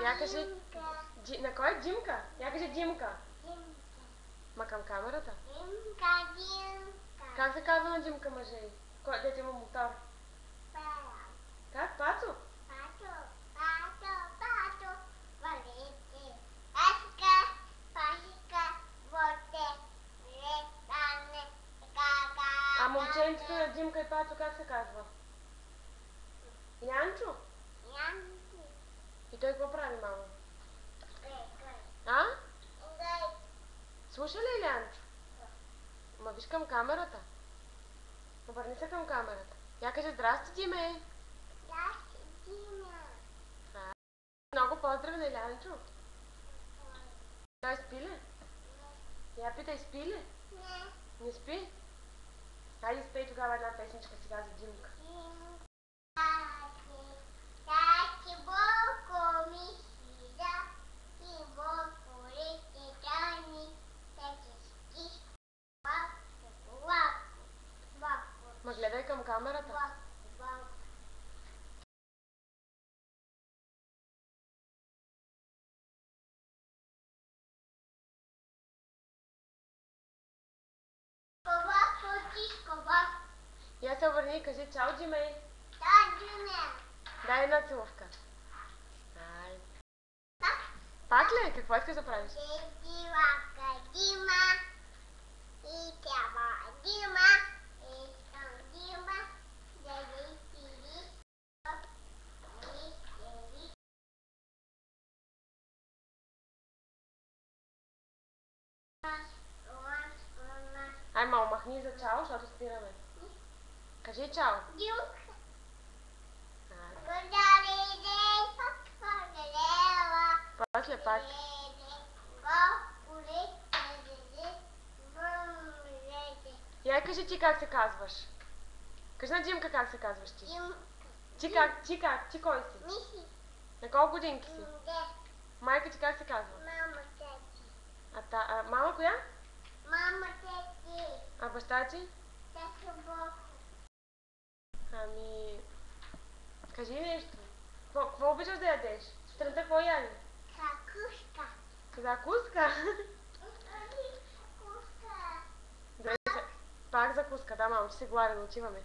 Я кажи... На кой? Димка? Я кажи Димка. Ма към камерата? Димка. Как се казва на Димка мъже? Кой дете му мотор? Как? Пацо? Пато. Валете. Пашка. Воте. Летане. А момченцето на Димка и Пацо как се казва? Янчо? И той какво прави, мамо? А? Слуша ли Янчо? Ма виж към камерата. Обърни се към камерата. Я кажи здрасти, Диме. Здрасти, Дима. Много поздрави на Янчо. Той спи ли? Я питай, спи ли? Не спи? Хайде спей тогава една песничка сега за Димка. Ма гледай към камерата. Я се обърни и кажи чао, Диме. Дай една целувка. Пак ли? Какво искаш да правиш? Ай, ма махни за чао, защото спираме. Кажи чао. После пак. Я кажи ти как се казваш. Кажи на Димка как се казваш ти. Ти кой си? На колко годинки си? Майка ти как се казва? Мама коя? Мама тети. А баща ти? Бог. Ами... Кажи нещо. Какво обичаш да ядеш? Сутринта какво яли? Закуска. Закуска? Пак закуска, да, мамо, че се гладен, отиваме.